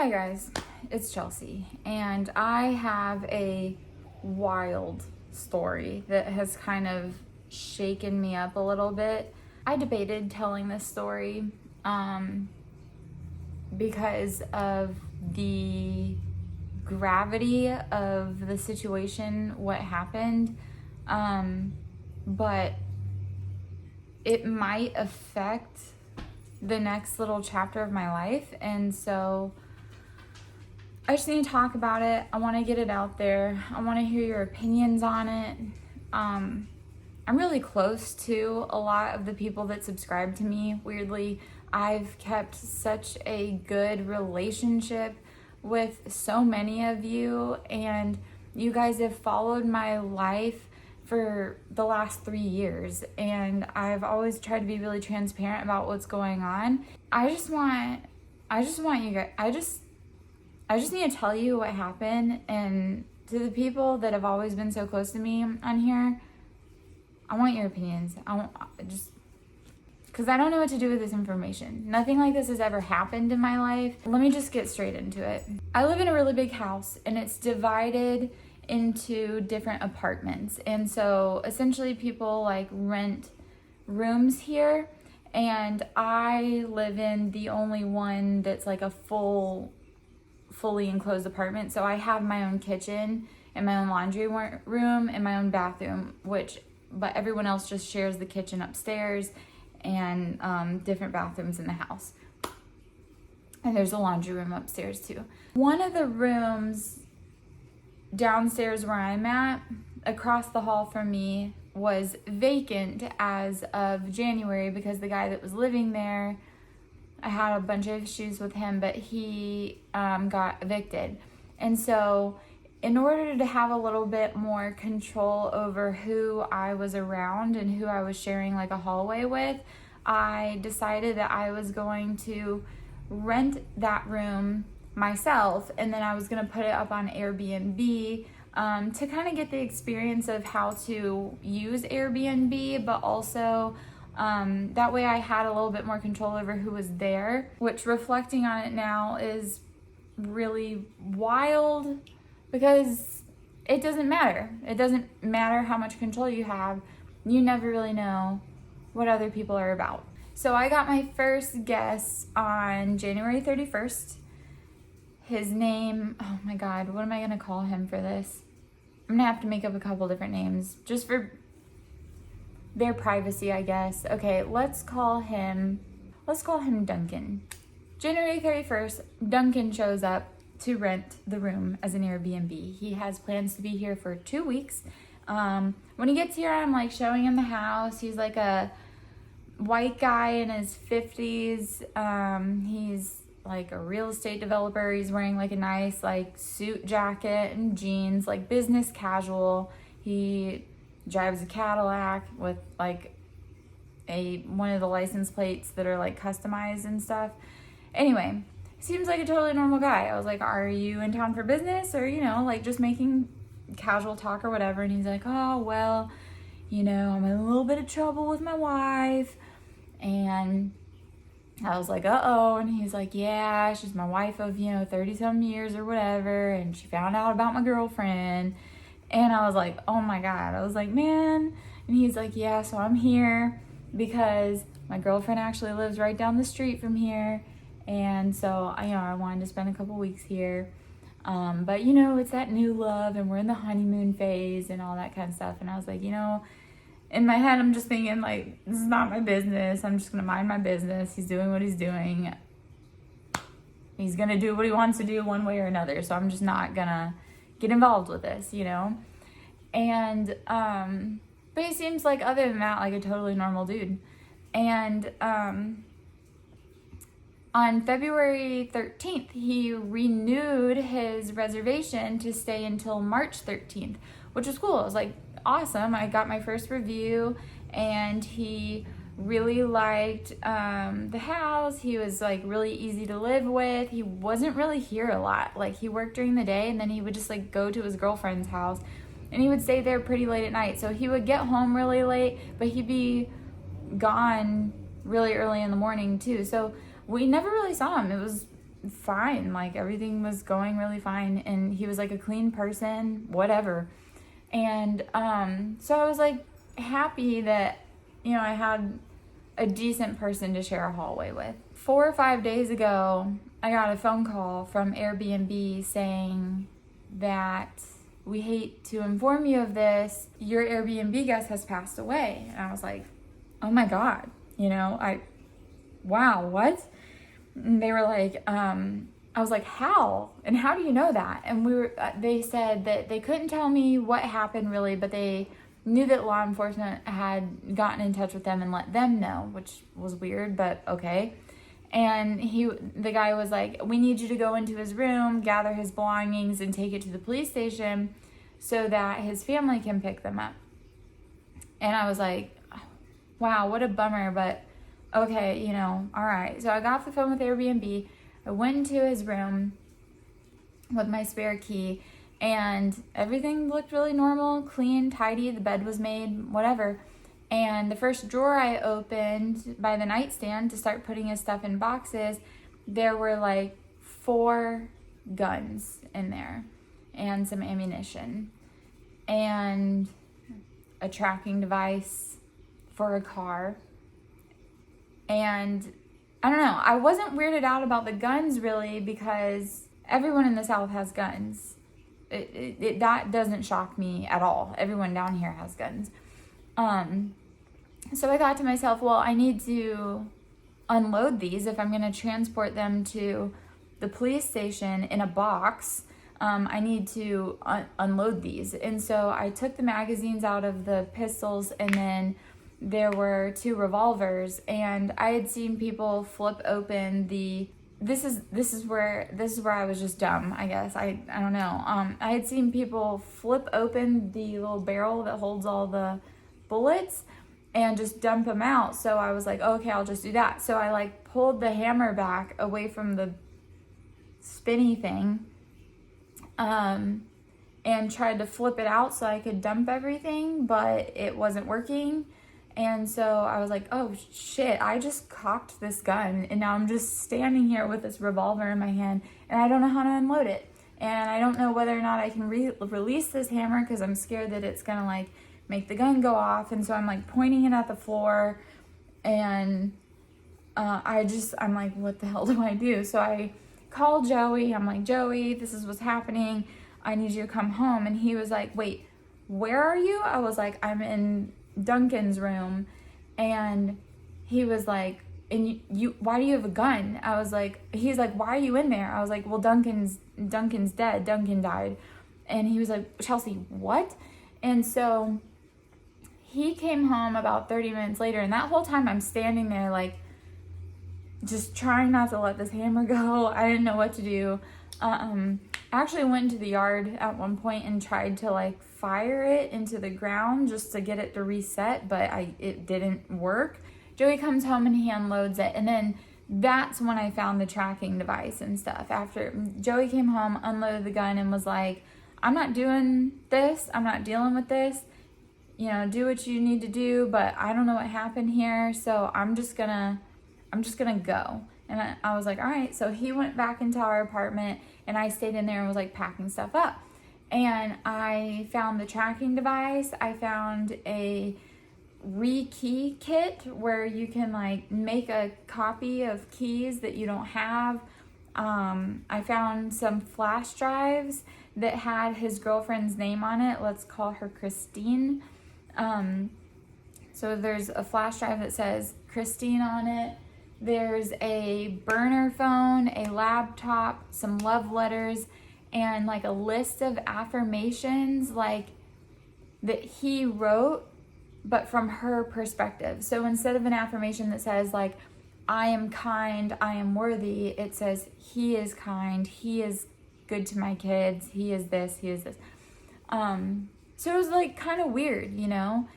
Hi guys, it's Chelsea, and I have a wild story that has kind of shaken me up a little bit. I debated telling this story because of the gravity of the situation, what happened, but it might affect the next little chapter of my life, and so I just need to talk about it. I want to get it out there. I want to hear your opinions on it. I'm really close to a lot of the people that subscribe to me. Weirdly, I've kept such a good relationship with so many of you, and you guys have followed my life for the last 3 years, and I've always tried to be really transparent about what's going on. I just want you guys, I just need to tell you what happened, and to the people that have always been so close to me on here, I want your opinions. Because I don't know what to do with this information. Nothing like this has ever happened in my life. Let me just get straight into it. I live in a really big house, and it's divided into different apartments. And so essentially people like rent rooms here, and I live in the only one that's like a fully enclosed apartment. So I have my own kitchen and my own laundry room and my own bathroom, but everyone else just shares the kitchen upstairs and different bathrooms in the house. And there's a laundry room upstairs too. One of the rooms downstairs where I'm at, across the hall from me, was vacant as of January because the guy that was living there, I had a bunch of issues with him, but he got evicted. And so in order to have a little bit more control over who I was around and who I was sharing like a hallway with, I decided that I was going to rent that room myself, and then I was going to put it up on Airbnb to kind of get the experience of how to use Airbnb, but also that way I had a little bit more control over who was there, which, reflecting on it now, is really wild because it doesn't matter. It doesn't matter how much control you have. You never really know what other people are about. So I got my first guest on January 31st. His name, oh my God, what am I going to call him for this? I'm going to have to make up a couple different names just for their privacy, I guess. Okay, let's call him Duncan. January 31st, Duncan shows up to rent the room as an Airbnb. He has plans to be here for 2 weeks. When he gets here, I'm like showing him the house. He's like a white guy in his 50s. He's like a real estate developer. He's wearing like a nice like suit jacket and jeans, like business casual. He drives a Cadillac with like one of the license plates that are like customized and stuff. Anyway, seems like a totally normal guy. I was like, are you in town for business, or like just making casual talk or whatever? And he's like, oh well, I'm in a little bit of trouble with my wife. And I was like, uh-oh. And he's like, yeah, she's my wife of 30-some years or whatever, and she found out about my girlfriend. And I was like, oh my God. I was like, man. And he's like, yeah, so I'm here because my girlfriend actually lives right down the street from here. And so, I wanted to spend a couple weeks here. But, it's that new love, and we're in the honeymoon phase and all that kind of stuff. And I was like, in my head, I'm just thinking, like, this is not my business. I'm just going to mind my business. He's doing what he's doing. He's going to do what he wants to do one way or another. So I'm just not going to get involved with this, And, but he seems like, other than that, like a totally normal dude. And, on February 13th, he renewed his reservation to stay until March 13th, which was cool. It was like awesome. I got my first review, and he really liked the house. He was like really easy to live with. He wasn't really here a lot. Like, he worked during the day, and then he would just like go to his girlfriend's house, and he would stay there pretty late at night. So he would get home really late, but he'd be gone really early in the morning too. So we never really saw him. It was fine. Like, everything was going really fine. And he was like a clean person, whatever. And so I was like happy that, you know, I had a decent person to share a hallway with. 4 or 5 days ago, I got a phone call from Airbnb saying that we hate to inform you of this. Your Airbnb guest has passed away. And I was like, oh my God, you know, wow, what? And they were like, I was like, how? And how do you know that? And they said that they couldn't tell me what happened really, but they knew that law enforcement had gotten in touch with them and let them know, which was weird, but okay. And the guy was like, we need you to go into his room, gather his belongings, and take it to the police station so that his family can pick them up. And I was like, wow, what a bummer, but okay, you know, all right. So I got off the phone with Airbnb. I went into his room with my spare key, and everything looked really normal, clean, tidy. The bed was made, whatever. And the first drawer I opened by the nightstand to start putting his stuff in boxes, there were like 4 guns in there and some ammunition and a tracking device for a car. And I don't know, I wasn't weirded out about the guns really, because everyone in the South has guns. That doesn't shock me at all. Everyone down here has guns. So I thought to myself, well, I need to unload these if I'm going to transport them to the police station in a box. I need to unload these. And so I took the magazines out of the pistols, and then there were 2 revolvers, and I had seen people flip open this is where I was just dumb, I guess. I don't know. I had seen people flip open the little barrel that holds all the bullets and just dump them out. So I was like, okay, I'll just do that. So I like pulled the hammer back away from the spinny thing, and tried to flip it out so I could dump everything, but it wasn't working. And so I was like, oh shit, I just cocked this gun, and now I'm just standing here with this revolver in my hand, and I don't know how to unload it. And I don't know whether or not I can release this hammer, because I'm scared that it's gonna like make the gun go off. And so I'm like pointing it at the floor, and I'm like, what the hell do I do? So I called Joey. I'm like, Joey, this is what's happening. I need you to come home. And he was like, wait, where are you? I was like, I'm in Duncan's room. And he was like, and you why do you have a gun? I was like, he's like, why are you in there? I was like, well, Duncan's dead. Duncan died. And he was like, Chelsea, what? And so he came home about 30 minutes later, and that whole time I'm standing there like just trying not to let this hammer go. I didn't know what to do. I actually went into the yard at one point and tried to like fire it into the ground just to get it to reset, but it didn't work. Joey comes home and he unloads it, and then that's when I found the tracking device and stuff. After Joey came home, unloaded the gun, and was like, I'm not doing this. I'm not dealing with this. You know, do what you need to do, but I don't know what happened here, so I'm just gonna go. And I was like, all right. So he went back into our apartment, and I stayed in there and was like packing stuff up. And I found the tracking device. I found a re-key kit where you can like make a copy of keys that you don't have. I found some flash drives that had his girlfriend's name on it. Let's call her Christine. So there's a flash drive that says Christine on it. There's a burner phone, a laptop, some love letters, and like a list of affirmations like that he wrote, but from her perspective. So instead of an affirmation that says like, I am kind, I am worthy, it says he is kind, he is good to my kids, he is this, he is this. So it was like kind of weird, you know?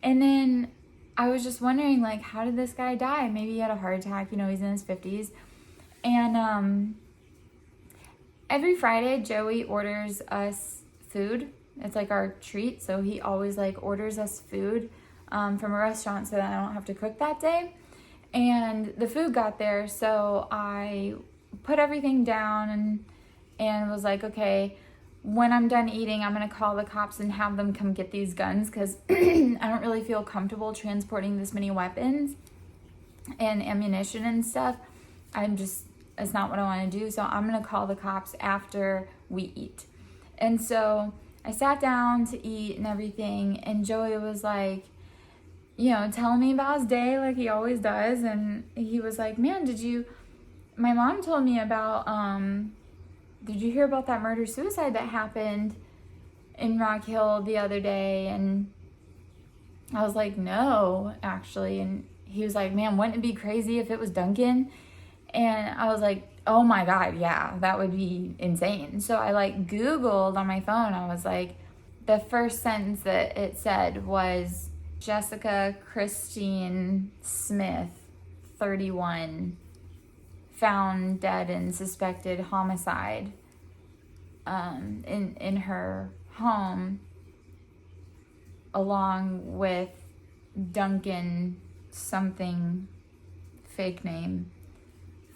And then I was just wondering, like, how did this guy die? Maybe he had a heart attack, you know, he's in his 50s. And every Friday, Joey orders us food. It's like our treat. So he always like orders us food from a restaurant so that I don't have to cook that day. And the food got there, so I put everything down and was like, okay, when I'm done eating, I'm going to call the cops and have them come get these guns because I don't really feel comfortable transporting this many weapons and ammunition and stuff. It's not what I want to do. So I'm going to call the cops after we eat. And so I sat down to eat and everything. And Joey was like, telling me about his day like he always does. And he was like, man, my mom told me about, did you hear about that murder-suicide that happened in Rock Hill the other day? And I was like, no, actually. And he was like, man, wouldn't it be crazy if it was Duncan? And I was like, oh my God, yeah, that would be insane. So I Googled on my phone. I was like, the first sentence that it said was Jessica Christine Smith, 31, found dead in suspected homicide in her home, along with Duncan something, fake name,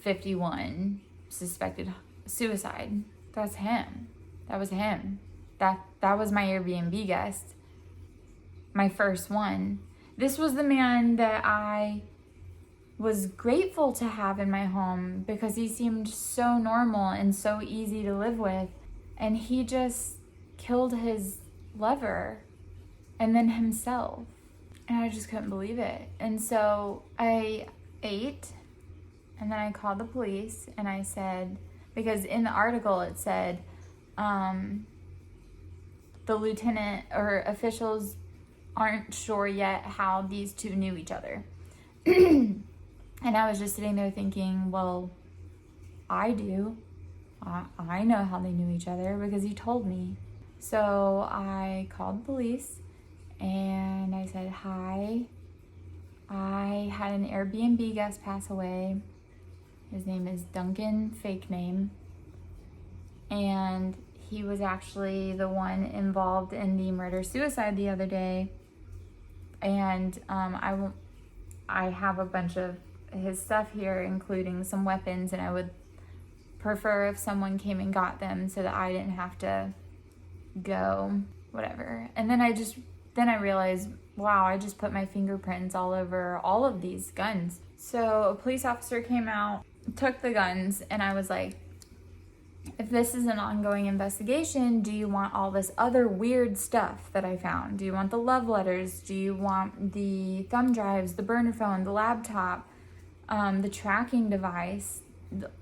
51, suspected suicide. That's him. That was him. That was my Airbnb guest. My first one. This was the man that I was grateful to have in my home because he seemed so normal and so easy to live with. And he just killed his lover and then himself. And I just couldn't believe it. And so I ate. And then I called the police and I said, because in the article it said, the lieutenant or officials aren't sure yet how these two knew each other. And I was just sitting there thinking, well, I do. I know how they knew each other because he told me. So I called the police and I said, hi, I had an Airbnb guest pass away. His name is Duncan, fake name. And he was actually the one involved in the murder-suicide the other day. And I have a bunch of his stuff here, including some weapons, and I would prefer if someone came and got them so that I didn't have to go, whatever. And then I realized, wow, I just put my fingerprints all over all of these guns. So a police officer came out, took the guns, and I was like, if this is an ongoing investigation, do you want all this other weird stuff that I found? Do you want the love letters? Do you want the thumb drives, the burner phone, the laptop, the tracking device?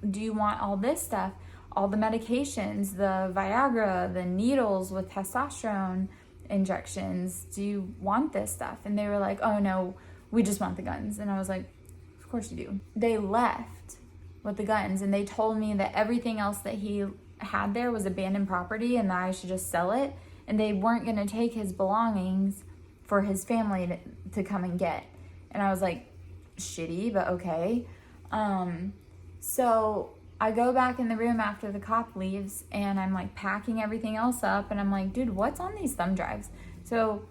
Do you want all this stuff? All the medications, the Viagra, the needles with testosterone injections? Do you want this stuff? And they were like, oh no, we just want the guns. And I was like, of course you do. They left with the guns and they told me that everything else that he had there was abandoned property and that I should just sell it, and they weren't going to take his belongings for his family to come and get. And I was like, shitty, but okay. So I go back in the room after the cop leaves and I'm packing everything else up and I'm like, dude, what's on these thumb drives? So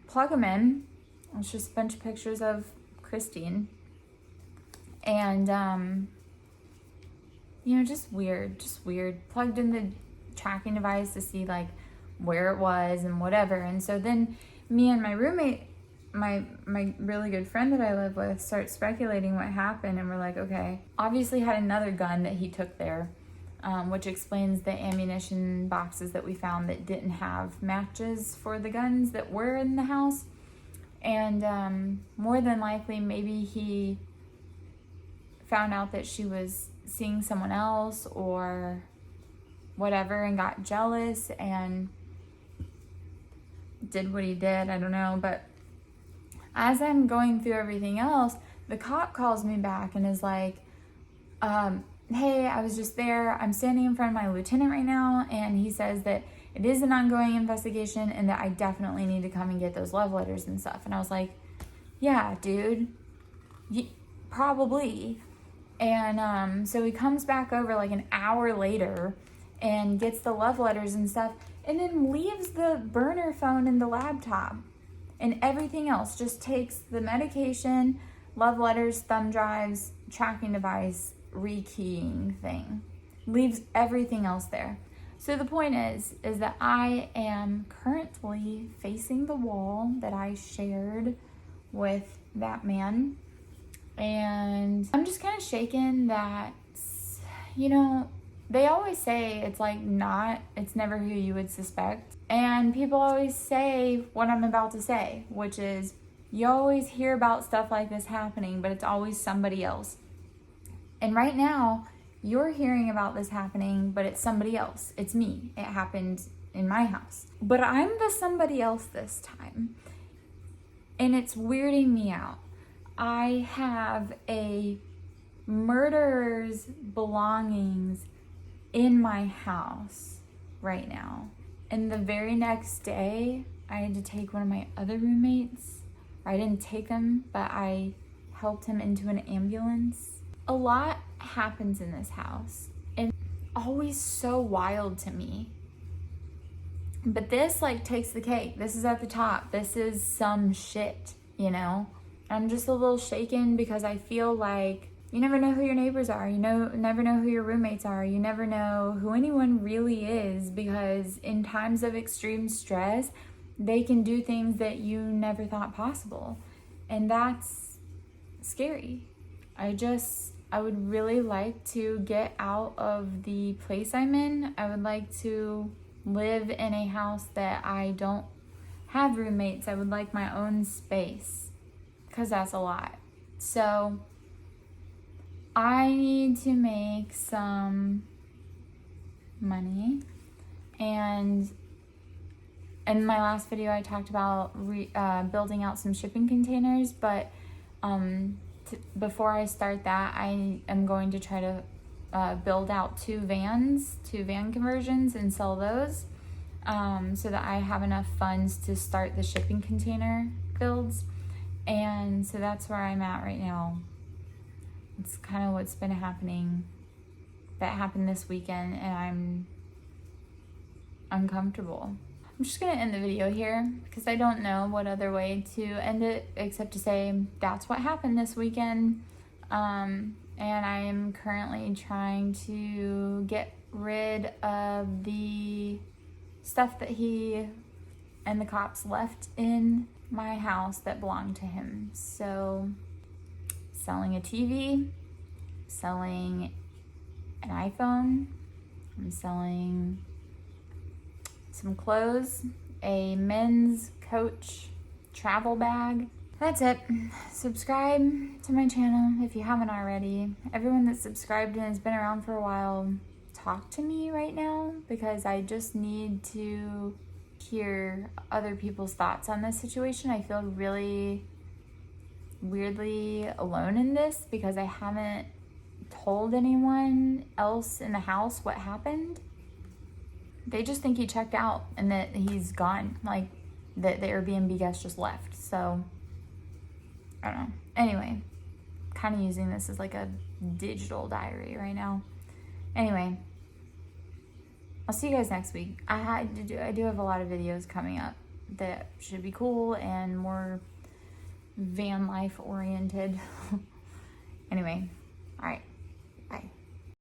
plug them in. It's just a bunch of pictures of Christine. And, just weird. Plugged in the tracking device to see where it was and whatever. And so then me and my roommate, my really good friend that I live with, start speculating what happened. And we're like, okay, obviously had another gun that he took there, which explains the ammunition boxes that we found that didn't have matches for the guns that were in the house. And more than likely, maybe he found out that she was seeing someone else or whatever and got jealous and did what he did. I don't know. But as I'm going through everything else, the cop calls me back and is like, hey, I was just there. I'm standing in front of my lieutenant right now, and he says that it is an ongoing investigation and that I definitely need to come and get those love letters and stuff. And I was like, yeah, dude, probably. And so he comes back over an hour later and gets the love letters and stuff, and then leaves the burner phone and the laptop and everything else. Just takes the medication, love letters, thumb drives, tracking device, rekeying thing. Leaves everything else there. So the point is that I am currently facing the wall that I shared with that man. And I'm just kind of shaken that, you know, they always say it's never who you would suspect. And people always say what I'm about to say, which is you always hear about stuff like this happening, but it's always somebody else. And right now, you're hearing about this happening, but it's somebody else. It's me. It happened in my house. But I'm the somebody else this time. And it's weirding me out. I have a murderer's belongings in my house right now. And the very next day, I had to take one of my other roommates. I didn't take him, but I helped him into an ambulance. A lot happens in this house, and always so wild to me. But this takes the cake. This is at the top. This is some shit, you know? I'm just a little shaken because I feel like you never know who your neighbors are. You never know who your roommates are. You never know who anyone really is, because in times of extreme stress, they can do things that you never thought possible. And that's scary. I would really like to get out of the place I'm in. I would like to live in a house that I don't have roommates. I would like my own space, because that's a lot. So I need to make some money. And in my last video, I talked about building out some shipping containers, but before I start that, I am going to try to build out two van conversions and sell those, so that I have enough funds to start the shipping container builds. And so that's where I'm at right now. It's kind of what's been happening. That happened this weekend, and I'm uncomfortable. I'm just going to end the video here because I don't know what other way to end it except to say that's what happened this weekend. And I am currently trying to get rid of the stuff that he and the cops left in my house that belonged to him. So selling a TV, selling an iPhone, I'm selling some clothes, a men's Coach travel bag. That's it. Subscribe to my channel if you haven't already. Everyone that's subscribed and has been around for a while, talk to me right now, because I just need to hear other people's thoughts on this situation. I feel really weirdly alone in this because I haven't told anyone else in the house what happened. They just think he checked out and that he's gone, like that the Airbnb guest just left. So I don't know. Anyway, kind of using this as like a digital diary right now. Anyway, I'll see you guys next week. I do have a lot of videos coming up that should be cool and more van life oriented. Anyway, all right.